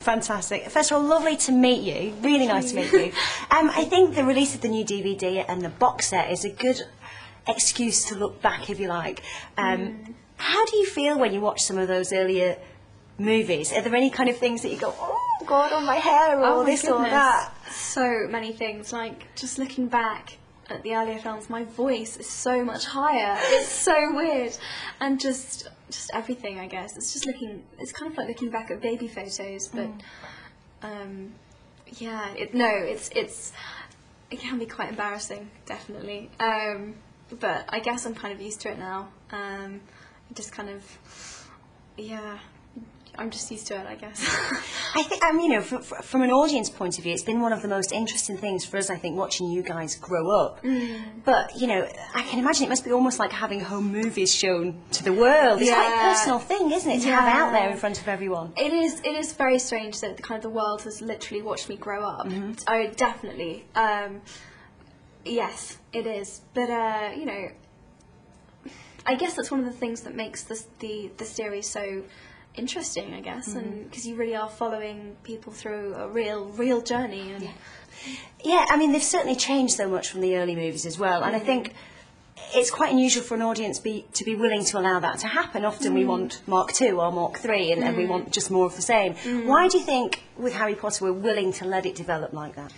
Fantastic. First of all, lovely to meet you. Really nice to meet you. I think the release of the new DVD and the box set is a good excuse to look back, if you like. How do you feel when you watch some of those earlier movies? Are there any kind of things that you go, oh God, on my hair, or this or that? So many things. Like, just looking back at the earlier films, my voice is so much higher. It's so weird. And just everything, I guess. It's kind of like looking back at baby photos, but yeah, it can be quite embarrassing, definitely. But I guess I'm kind of used to it now. Just kind of, yeah, I'm just used to it, I guess. I think, from an audience point of view, it's been one of the most interesting things for us, I think, watching you guys grow up. But, I can imagine it must be almost like having home movies shown to the world. It's quite a personal thing, isn't it, to have out there in front of everyone? It is very strange that the world has literally watched me grow up. Oh, definitely. Yes, it is. But, I guess that's one of the things that makes the series so interesting, I guess, and because you really are following people through a real journey. And yeah, I mean, they've certainly changed so much from the early movies as well, and I think it's quite unusual for an audience to be willing to allow that to happen. Often we want Mark II or Mark III, and we want just more of the same. Why do you think with Harry Potter we're willing to let it develop like that?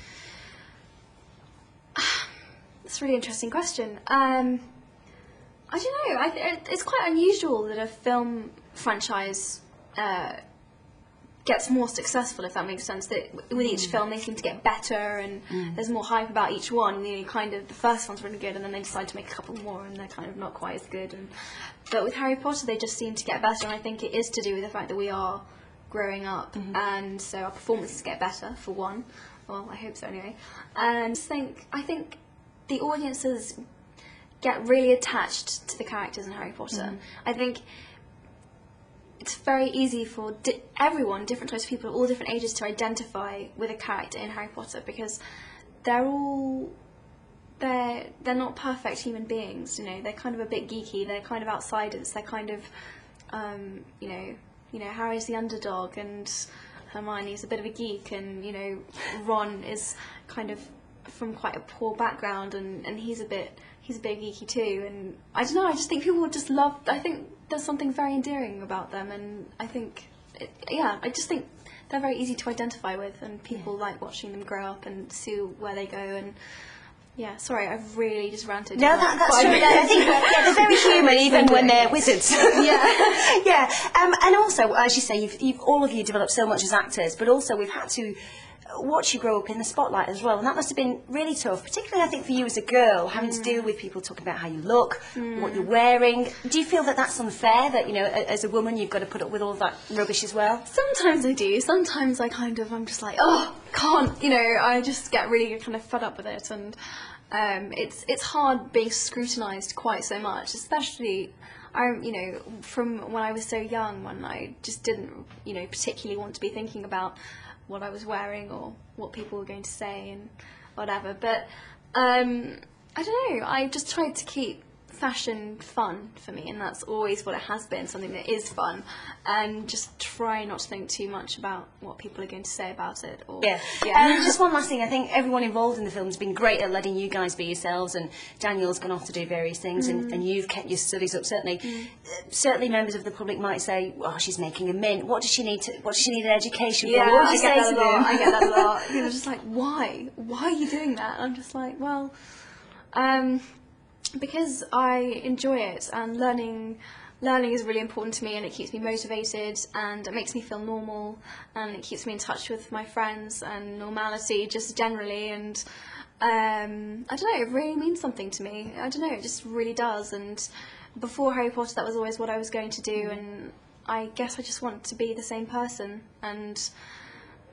That's a really interesting question. I don't know. It's quite unusual that a film franchise gets more successful, if that makes sense. That with each film they seem to get better, and there's more hype about each one. And the first one's really good, and then they decide to make a couple more, and they're kind of not quite as good. But with Harry Potter, they just seem to get better, and I think it is to do with the fact that we are growing up, and so our performances get better, for one. Well, I hope so anyway. And I think the audiences get really attached to the characters in Harry Potter. I think it's very easy for everyone, different types of people, all different ages, to identify with a character in Harry Potter, because they're not perfect human beings. They're kind of a bit geeky. They're kind of outsiders. They're kind of Harry's the underdog, and Hermione's a bit of a geek, and Ron is kind of from quite a poor background, and he's a bit geeky too. And I don't know, I just think people would just love. I think there's something very endearing about them, and I think I just think they're very easy to identify with, and people like watching them grow up and see where they go. And sorry, I've really just ranted. No, that's true. I think they're very human, even when they're wizards. And also, as you say, you've all of you developed so much as actors, but also we've had to watch you grow up in the spotlight as well, and that must have been really tough, particularly I think for you as a girl, having to deal with people talking about how you look, what you're wearing. Do you feel that that's unfair, that as a woman you've got to put up with all that rubbish as well? Sometimes I do. Sometimes I'm just like, oh, can't, I just get really kind of fed up with it, and it's hard being scrutinised quite so much, especially from when I was so young, when I just didn't particularly want to be thinking about what I was wearing or what people were going to say and whatever. But I don't know, I just tried to keep fashion fun for me, and that's always what it has been, something that is fun, and just try not to think too much about what people are going to say about it. Just one last thing, I think everyone involved in the film has been great at letting you guys be yourselves, and Daniel's gone off to do various things, and you've kept your studies up. Certainly members of the public might say, oh, she's making a mint, what does she need an education for? What do you say to them? I get that a lot. People are just like, why are you doing that? And I'm just like, well, because I enjoy it, and learning is really important to me, and it keeps me motivated, and it makes me feel normal, and it keeps me in touch with my friends and normality just generally. And I don't know, it really means something to me. I don't know, it just really does. And before Harry Potter, that was always what I was going to do, and I guess I just want to be the same person. And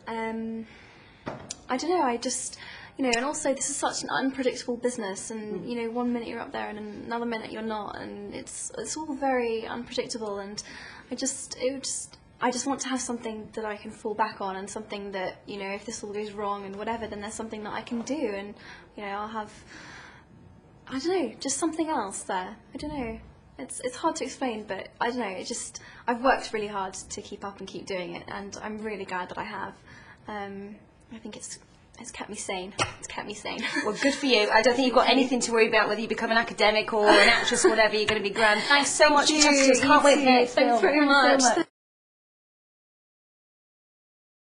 I don't know, I just, and also this is such an unpredictable business, and one minute you're up there and another minute you're not, and it's all very unpredictable, and I just want to have something that I can fall back on, and something that, if this all goes wrong and whatever, then there's something that I can do, and I'll have, I don't know, just something else there. I don't know. It's hard to explain, but I don't know. I've worked really hard to keep up and keep doing it, and I'm really glad that I have. I think it's kept me sane. It's kept me sane. Well, good for you. I don't think you've got anything to worry about whether you become an academic or an actress or whatever. You're going to be grand. Thanks so much for chatting to us. Can't wait for the film. Thanks very much.